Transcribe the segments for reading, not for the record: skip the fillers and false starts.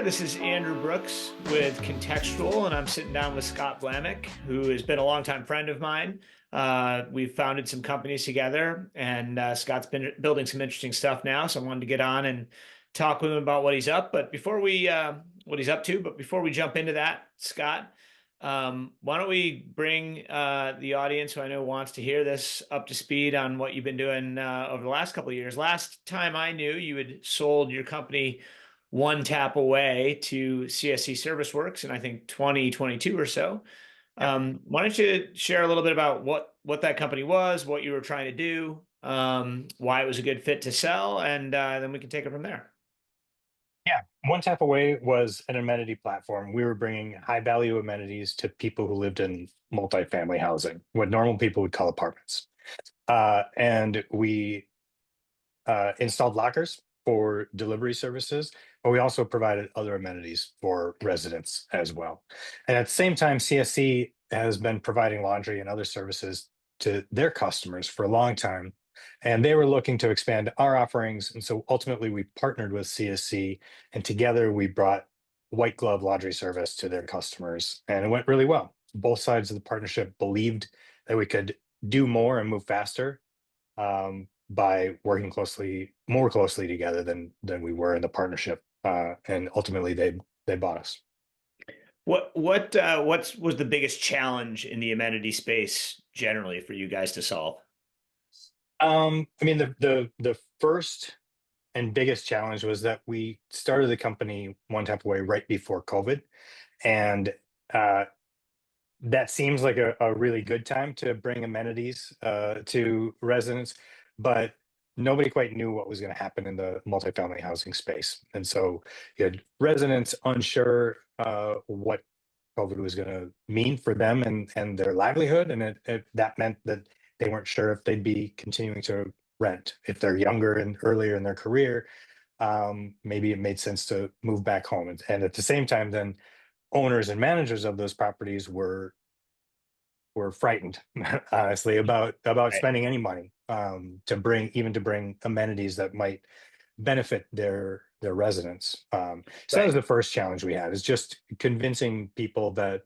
This is Andrew Brooks with Contextual, and I'm sitting down with Scott Vlaminck, who has been a longtime friend of mine. We've founded some companies together, and Scott's been building some interesting stuff now. So I wanted to get on and talk with him about what he's up. But before we, what he's up to, but before we jump into that, Scott, why don't we bring the audience, who I know wants to hear this, up to speed on what you've been doing over the last couple of years. Last time I knew, you had sold your company one tap away to CSC ServiceWorks in, I think, 2022 or so. Why don't you share a little bit about what that company was, what you were trying to do, why it was a good fit to sell, and then we can take it from there. Yeah, One Tap Away was an amenity platform. We were bringing high value amenities to people who lived in multifamily housing, what normal people would call apartments. And we installed lockers for delivery services, but we also provided other amenities for residents as well. And at the same time, CSC has been providing laundry and other services to their customers for a long time. And they were looking to expand our offerings. And so ultimately, we partnered with CSC, and together we brought white glove laundry service to their customers. And it went really well. Both sides of the partnership believed that we could do more and move faster, by working more closely together than we were in the partnership. And ultimately, they bought us. What was the biggest challenge in the amenity space generally for you guys to solve? I mean, the first and biggest challenge was that we started the company One Tap Away right before COVID, and that seems like a really good time to bring amenities to residents, but nobody quite knew what was going to happen in the multifamily housing space. And so you had residents unsure what COVID was going to mean for them and their livelihood. And that meant that they weren't sure if they'd be continuing to rent. If they're younger and earlier in their career, maybe it made sense to move back home. And at the same time, then owners and managers of those properties were frightened, honestly, about Right. spending any money, to bring amenities that might benefit their residents. So that Right. was the first challenge we had, is just convincing people that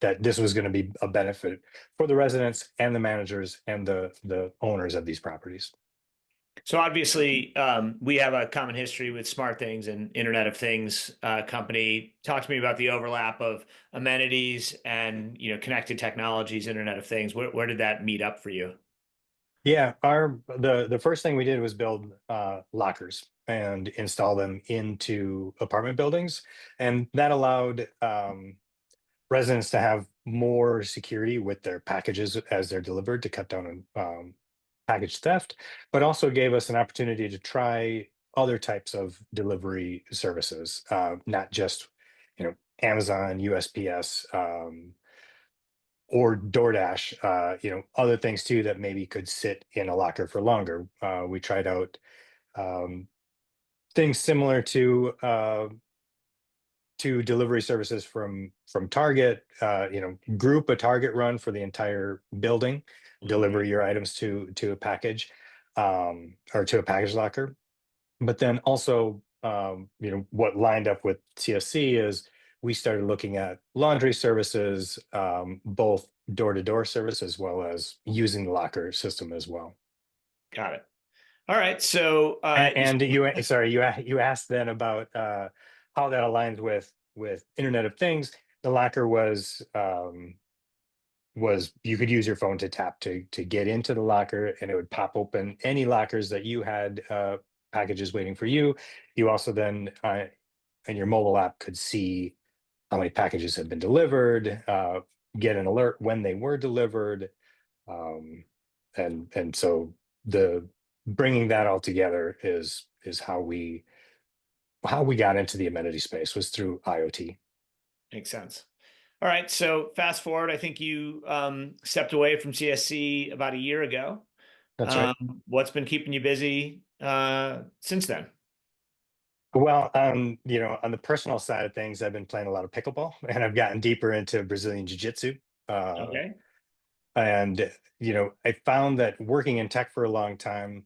that this was going to be a benefit for the residents and the managers and the owners of these properties. So obviously, we have a common history with Smart Things and Internet of Things company. Talk to me about the overlap of amenities and connected technologies, Internet of Things. Where did that meet up for you? Yeah, the first thing we did was build lockers and install them into apartment buildings, and that allowed residents to have more security with their packages as they're delivered, to cut down on package theft, but also gave us an opportunity to try other types of delivery services, not just Amazon, USPS, or DoorDash, other things too that maybe could sit in a locker for longer. We tried out um, things similar to delivery services from Target. Group a Target run for the entire building, Mhm. deliver your items to a package, or to a package locker. But then also, what lined up with CSC is we started looking at laundry services, both door-to-door service as well as using the locker system as well. Got it. All right. So And sorry, you asked then about how that aligns with Internet of Things. The locker was you could use your phone to tap to get into the locker, and it would pop open any lockers that you had, packages waiting for you. You also then, in your mobile app, could see how many packages had been delivered, get an alert when they were delivered, um, and so the bringing that all together is how we got into the amenity space, was through IoT. makes sense. All right. So fast forward, I think you stepped away from CSC about a year ago. That's right. What's been keeping you busy since then? Well, on the personal side of things, I've been playing a lot of pickleball, and I've gotten deeper into Brazilian Jiu-Jitsu. Uh, Okay. and I found that working in tech for a long time,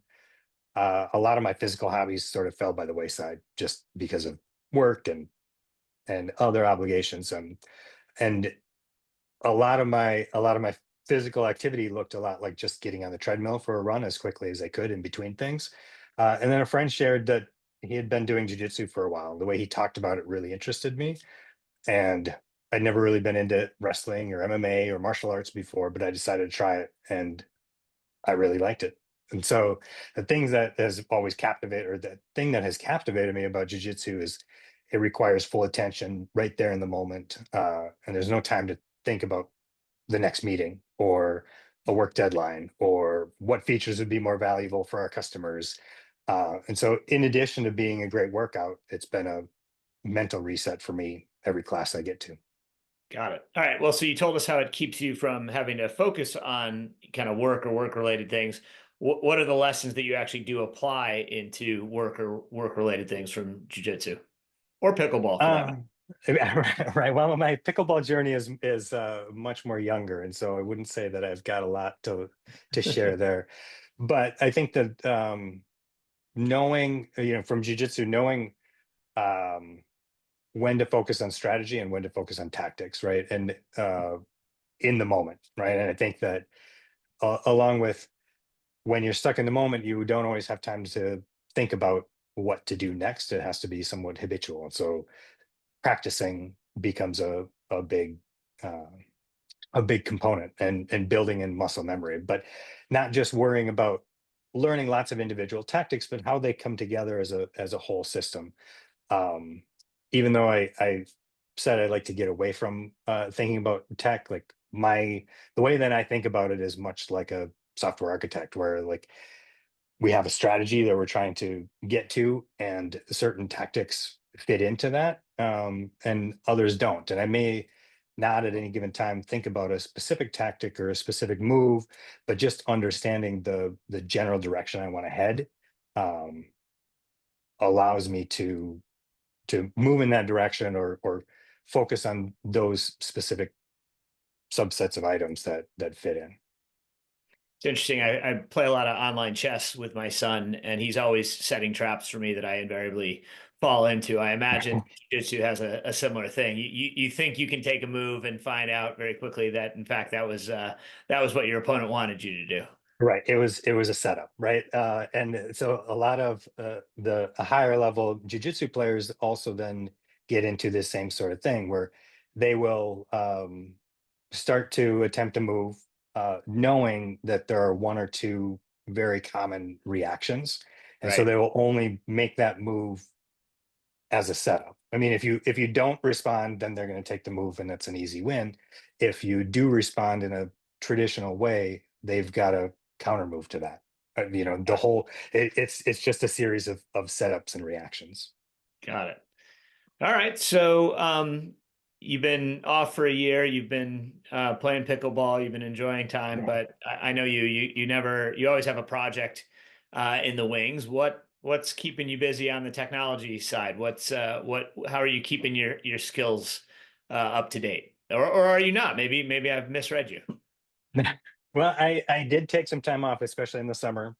a lot of my physical hobbies sort of fell by the wayside just because of work and other obligations. And a lot of my physical activity looked a lot like just getting on the treadmill for a run as quickly as I could in between things. And then a friend shared that he had been doing jujitsu for a while. The way he talked about it really interested me, and I'd never really been into wrestling or MMA or martial arts before, but I decided to try it, and I really liked it. And so the things that has always captivated, or the thing that has captivated me about jujitsu is it requires full attention right there in the moment, and there's no time to think about the next meeting or a work deadline or what features would be more valuable for our customers. And so, in addition to being a great workout, it's been a mental reset for me every class I get to. Got it. All right. Well, so you told us how it keeps you from having to focus on kind of work or work related things. What are the lessons that you actually do apply into work or work related things from jujitsu or pickleball for that matter? Um, right. Well, my pickleball journey is much more younger, and so I wouldn't say that I've got a lot to share there. But I think that knowing, from jujitsu, knowing um, when to focus on strategy and when to focus on tactics, right? And in the moment, right? And I think that along with when you're stuck in the moment, you don't always have time to think about what to do next. It has to be somewhat habitual. And so practicing becomes uh, a big component, and building in muscle memory, but not just worrying about learning lots of individual tactics, but how they come together as a whole system. um, Even though I said I'd like to get away from thinking about tech, like the way that I think about it is much like a software architect, where like we have a strategy that we're trying to get to, and certain tactics fit into that, and others don't. And I may not at any given time think about a specific tactic or a specific move, but just understanding the general direction I want to head um, allows me to move in that direction, or focus on those specific subsets of items that fit in. It's interesting. I play a lot of online chess with my son, and he's always setting traps for me that I invariably fall into. I imagine jiu-jitsu has a similar thing. You think you can take a move and find out very quickly that, in fact, that was what your opponent wanted you to do. Right. It was a setup, right? And so a lot of the higher level jujitsu players also then get into this same sort of thing, where they will start to attempt to move, knowing that there are one or two very common reactions, and so Right. they will only make that move as a setup. I mean, if you don't respond, then they're going to take the move, and that's an easy win. If you do respond in a traditional way, they've got to counter move to that. The whole it's just a series of setups and reactions. Got it. All right. So, you've been off for a year. You've been playing pickleball. You've been enjoying time, but I know you never you always have a project in the wings. What's keeping you busy on the technology side? What how are you keeping your skills up to date? Or are you not? Maybe I've misread you. Well, I did take some time off, especially in the summer.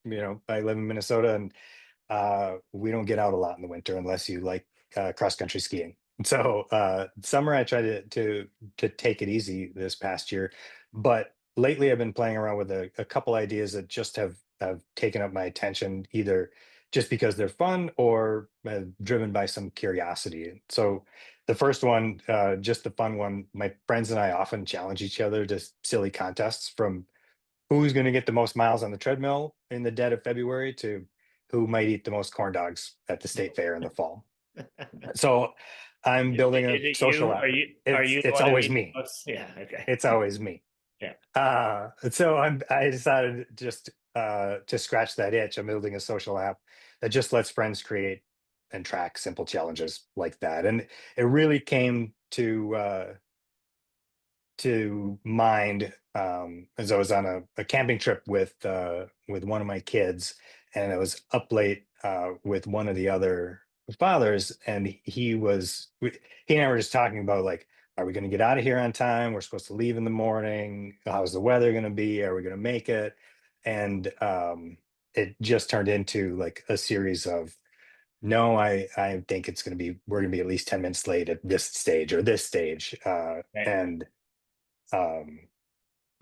I live in Minnesota, and we don't get out a lot in the winter unless you like cross country skiing. So summer, I tried to take it easy this past year, but lately I've been playing around with a couple ideas that just have taken up my attention, either just because they're fun, or driven by some curiosity. So the first one, just the fun one, my friends and I often challenge each other to silly contests, from who's going to get the most miles on the treadmill in the dead of February to who might eat the most corn dogs at the state fair in the fall. So I'm building a Is it social you? app. Are It's you the it's one who always eats me. the most? Yeah. Okay. It's always me. Yeah. So I decided just to scratch that itch. I'm building a social app that just lets friends create and track simple challenges like that. And it really came to mind as I was on a camping trip with one of my kids, and I was up late with one of the other fathers, and he and I were just talking about, like, are we going to get out of here on time? We're supposed to leave in the morning. How's the weather going to be? Are we going to make it? And it just turned into like a series of no, I think we're going to be at least 10 minutes late at this stage or this stage. Right. And um,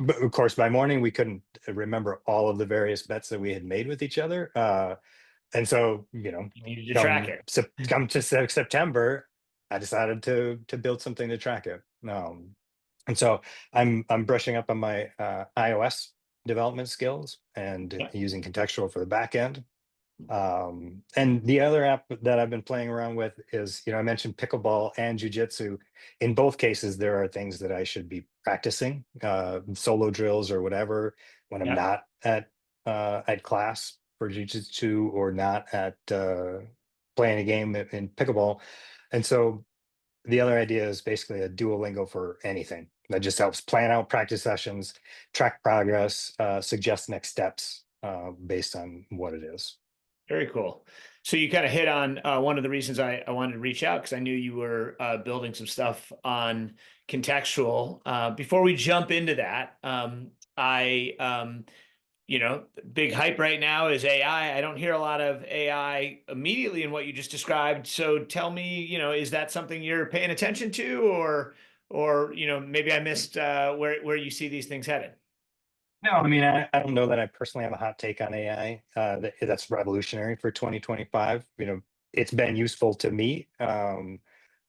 but of course, by morning, we couldn't remember all of the various bets that we had made with each other. And so, You needed to track it. come to September, I decided to build something to track it. And so I'm brushing up on my iOS development skills and Yeah. using contextual for the back end. And the other app that I've been playing around with is, I mentioned pickleball and jujitsu. In both cases, there are things that I should be practicing, solo drills or whatever, when I'm Yeah. not at class for jujitsu or not at playing a game in pickleball. And so the other idea is basically a Duolingo for anything that just helps plan out practice sessions, track progress, suggest next steps based on what it is. Very cool. So you kind of hit on one of the reasons I wanted to reach out because I knew you were building some stuff on contextual. Before we jump into that, big hype right now is AI. I don't hear a lot of AI immediately in what you just described. So tell me, is that something you're paying attention to, or maybe I missed where you see these things headed? No, I mean, I don't know that I personally have a hot take on AI that's revolutionary for 2025. It's been useful to me.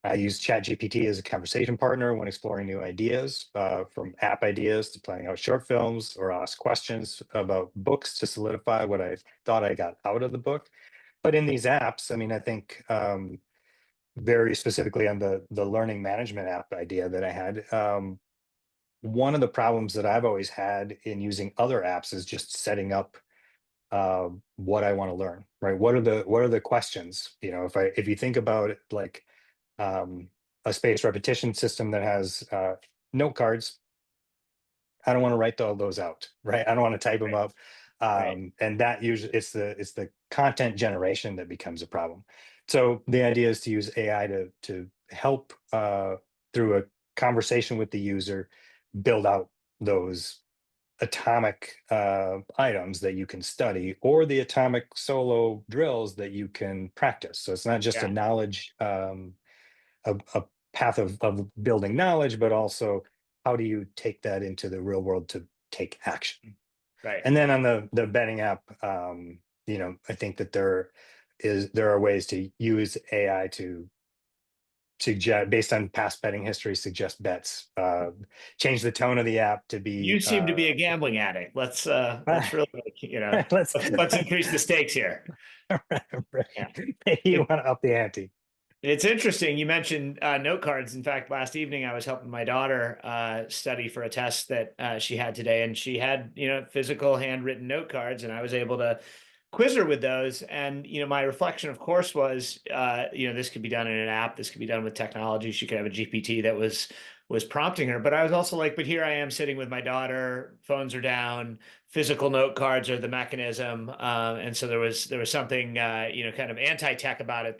I use ChatGPT as a conversation partner when exploring new ideas, from app ideas to planning out short films, or ask questions about books to solidify what I thought I got out of the book. But in these apps, I mean, I think very specifically on the learning management app idea that I had. One of the problems that I've always had in using other apps is just setting up what I want to learn, right? What are the questions? If you think about it like a spaced repetition system that has note cards, I don't want to write all those out, right? I don't want to type them Right. up. Right. And that usually it's the content generation that becomes a problem. So the idea is to use AI to help through a conversation with the user build out those atomic items that you can study, or the atomic solo drills that you can practice. So it's not just a Yeah. knowledge, a path of building knowledge, but also how do you take that into the real world to take action. Right. And then on the betting app, I think that there are ways to use AI to suggest, based on past betting history, suggest bets, change the tone of the app to You be seem to be a gambling addict. Let's really, let's let's increase the stakes here. Yeah. maybe you It, want to up the ante. it's interesting. You mentioned note cards. In fact, last evening I was helping my daughter study for a test that she had today, and she had, physical handwritten note cards, and I was able to quiz her with those. And, my reflection, of course, was, this could be done in an app. This could be done with technology. She could have a GPT that was prompting her. But I was also like, but here I am sitting with my daughter, phones are down, physical note cards are the mechanism. And so there was something, kind of anti-tech about it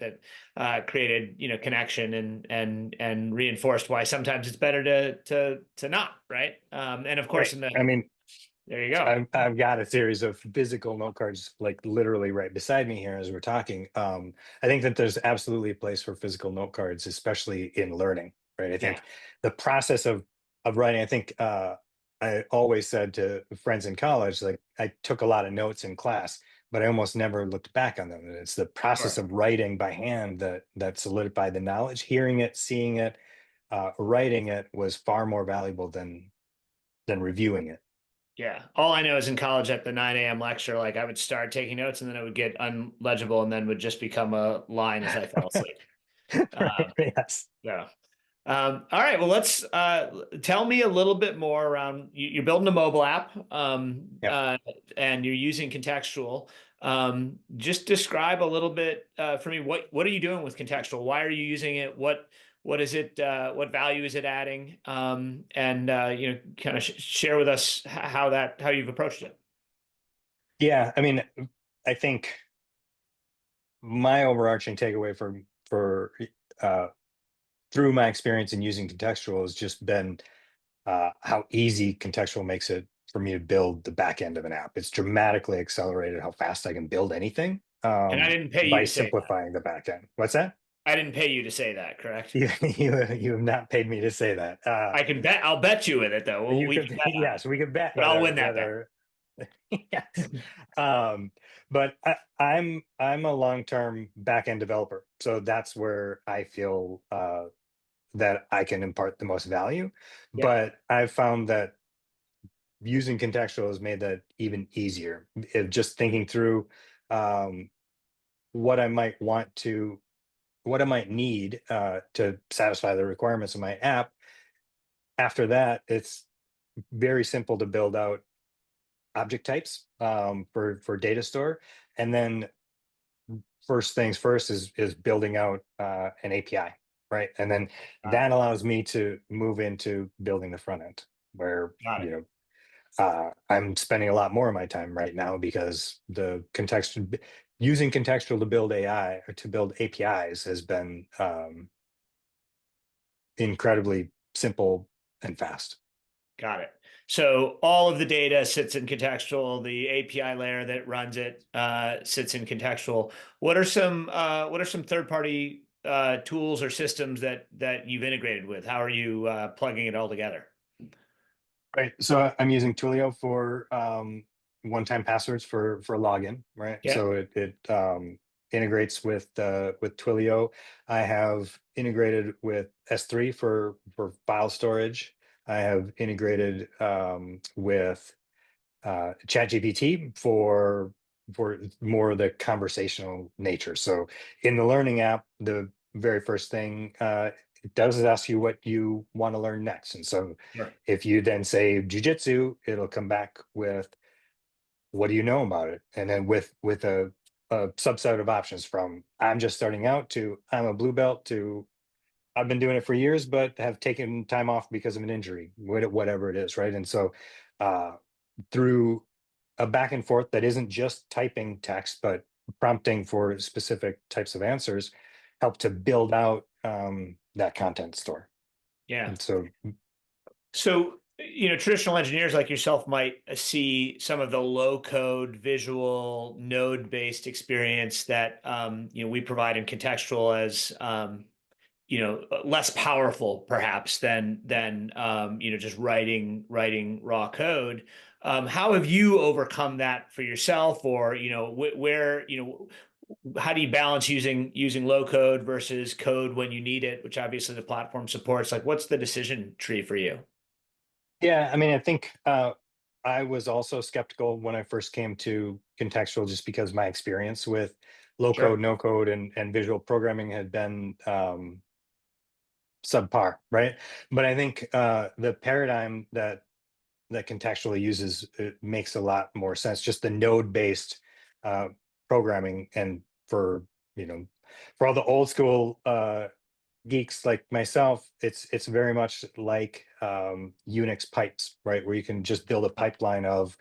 that created, connection and reinforced why sometimes it's better to not, right? And of course, Right. I mean, there you go. I've got a series of physical note cards, like literally right beside me here as we're talking. I think that there's absolutely a place for physical note cards, especially in learning, right? I Yeah. think the process of writing, I think I always said to friends in college, like I took a lot of notes in class, but I almost never looked back on them. And it's the process Sure. of writing by hand that solidified the knowledge. Hearing it, seeing it, writing it was far more valuable than reviewing it. Yeah. All I know is in college at the 9 a.m. lecture, like I would start taking notes and then it would get unlegible and then would just become a line as I fell asleep. Right. Um, Yes. so, all right. Well, let's tell me a little bit more around you're building a mobile app, Yep. and you're using contextual. Just describe a little bit for me. What are you doing with contextual? Why are you using it? What is it? What value is it adding? And kind of share with us how you've approached it. Yeah. I mean, I think my overarching takeaway for uh, through my experience in using contextual has just been how easy contextual makes it for me to build the back end of an app. It's dramatically accelerated how fast I can build anything. And I didn't pay you by to say that. simplifying the back end. What's that? I didn't pay you to say that, correct? You have not paid me to say that. I can bet. I'll bet you with it though. You We can could, bet on it, yes, we could bet but I'll whether win that bet. yes. But I'm a long-term back-end developer, so that's where I feel that I can impart the most value. Yeah. But I've found that using contextual has made that even easier. Just thinking through um, what I might want to, what I might need to satisfy the requirements of my app. After that, it's very simple to build out object types for data store, and then first things first is building out an API, right? And then Got that it. allows me to move into building the front end, where Got it. I'm spending a lot more of my time right now because the contextual using contextual to build AI or to build APIs has been incredibly simple and fast. Got it. So all of the data sits in contextual. The API layer that runs it sits in contextual. What are some third party tools or systems that you've integrated with? How are you plugging it all together? Right. So I'm using Twilio for one-time passwords for login. Right. Yeah. So it integrates with Twilio. I have integrated with S3 for file storage. I have integrated with ChatGPT for more of the conversational nature. So in the learning app, the very first thing it does is ask you what you want to learn next. And so Sure. if you then say jujitsu, it'll come back with what do you know about it, and then with a subset of options from I'm just starting out to I'm a blue belt to I've been doing it for years, but have taken time off because of an injury, whatever it is, right? And so uh, through a back and forth that isn't just typing text, but prompting for specific types of answers, help to build out that content store. Yeah. And so, So, traditional engineers like yourself might see some of the low code, visual, node based experience that we provide in contextual as less powerful perhaps than just writing raw code. How have you overcome that for yourself, or where how do you balance using low code versus code when you need it, which obviously the platform supports? Like, what's the decision tree for you? yeah, I mean, I think I was also skeptical when I first came to contextual, just because my experience with low Sure. code, no code, and visual programming had been subpar, right? But I think the paradigm that contextually uses it makes a lot more sense. Just the node based uh, programming, and for you know, for all the old school geeks like myself, it's very much like Unix pipes, right? Where you can just build a pipeline of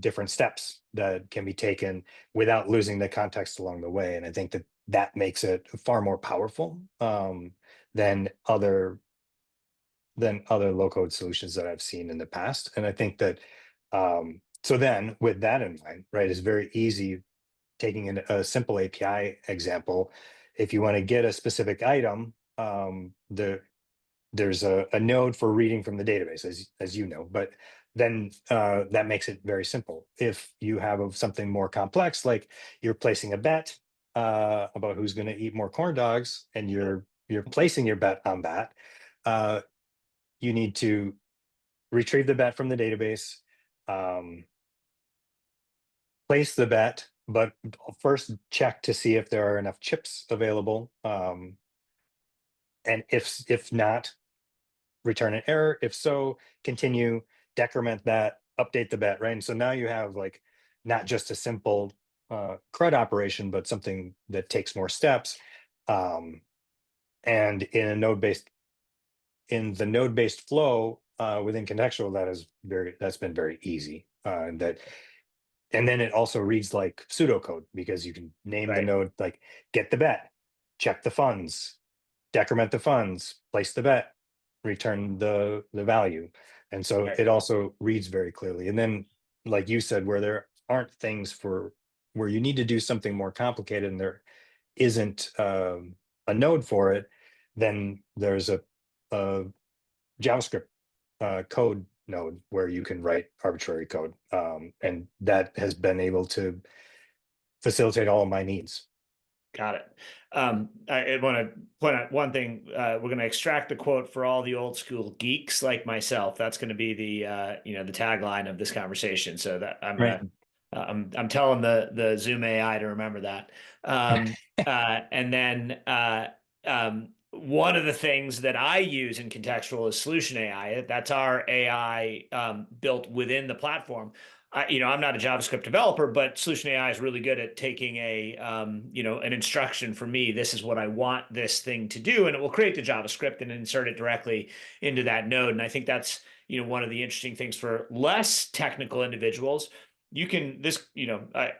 different steps that can be taken without losing the context along the way. And I think that that makes it far more powerful than other low code solutions that I've seen in the past. And I think that so then with that in mind, right, it's very easy taking a simple API example. If you want to get a specific item, there's a node for reading from the database, as you know, but then that makes it very simple. If you have something more complex, like you're placing a bet about who's going to eat more corn dogs, and you're placing your bet on that, uh, you need to retrieve the bet from the database, um, place the bet, but first check to see if there are enough chips available. And if not, return an error. If so, continue, decrement that, update the bet, right? And so now you have like not just a simple CRUD operation, but something that takes more steps. Um, and in the node-based flow within contextual, that's been very easy. And then it also reads like pseudocode, because you can name the Right. node like get the bet, check the funds, decrement the funds, place the bet, return the value. And so Right. it also reads very clearly. And then, like you said, where there aren't things for where you need to do something more complicated and there isn't a node for it, then there's a JavaScript code node where you can write arbitrary code. And that has been able to facilitate all of my needs. Got it. I want to point out one thing. We're going to extract the quote for all the old school geeks like myself. That's going to be the tagline of this conversation. So that I'm Right. gonna I'm telling the Zoom AI to remember that. And then one of the things that I use in contextual is Solution AI. That's our AI built within the platform. I'm not a JavaScript developer, but Solution AI is really good at taking an instruction for me. This is what I want this thing to do, and it will create the JavaScript and insert it directly into that node. And I think that's, one of the interesting things for less technical individuals. You can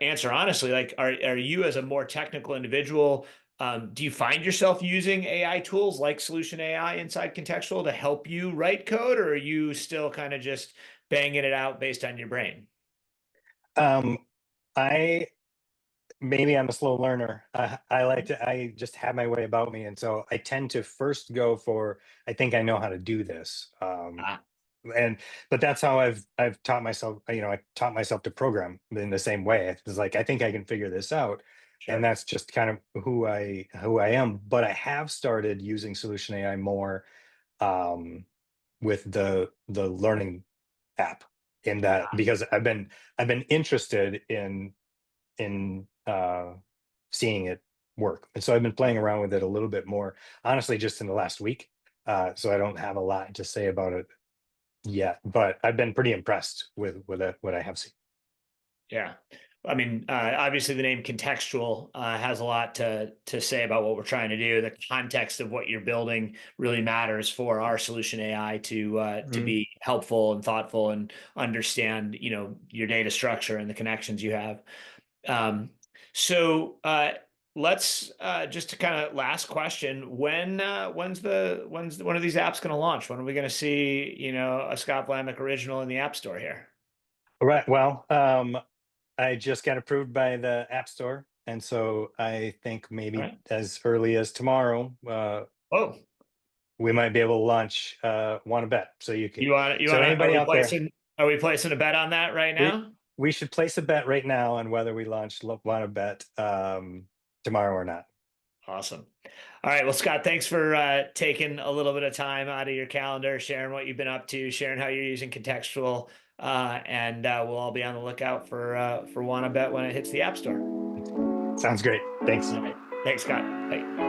answer honestly, like, are you as a more technical individual? Do you find yourself using AI tools like Solution AI inside Contextual to help you write code, or are you still kind of just banging it out based on your brain? Um, I maybe I'm a slow learner. I just have my way about me, and so I tend to first go for I think I know how to do this. Ah, And but that's how I've taught myself. I taught myself to program in the same way. It's like I think I can figure this out, and sure. that's just kind of who I am. But I have started using Solution AI more um, with the learning app in that Ah, because I've been interested in seeing it work. And so I've been playing around with it a little bit more, honestly, just in the last week. So I don't have a lot to say about it yet, but I've been pretty impressed with what I have seen. yeah. I mean, obviously, the name contextual has a lot to say about what we're trying to do. The context of what you're building really matters for our solution AI to Mhm. be helpful and thoughtful and understand, your data structure and the connections you have. Um, so let's just to kind of last question: when's one of these apps going to launch? When are we going to see a Scott Vlaminck original in the App Store here? Right. Well, I just got approved by the App Store, and so I think All maybe right. as early as tomorrow, Oh, we might be able to launch Want to Bet. So you can. you So want to? Are anybody we out there, placing? Are we placing a bet on that right we now? we should place a bet right now on whether we launch Want to Bet tomorrow or not. Awesome. All right. Well, Scott, thanks for taking a little bit of time out of your calendar, sharing what you've been up to, sharing how you're using contextual, and we'll all be on the lookout for Wanna Bet when it hits the App Store. Sounds great. Thanks. All right. Thanks, Scott. Bye.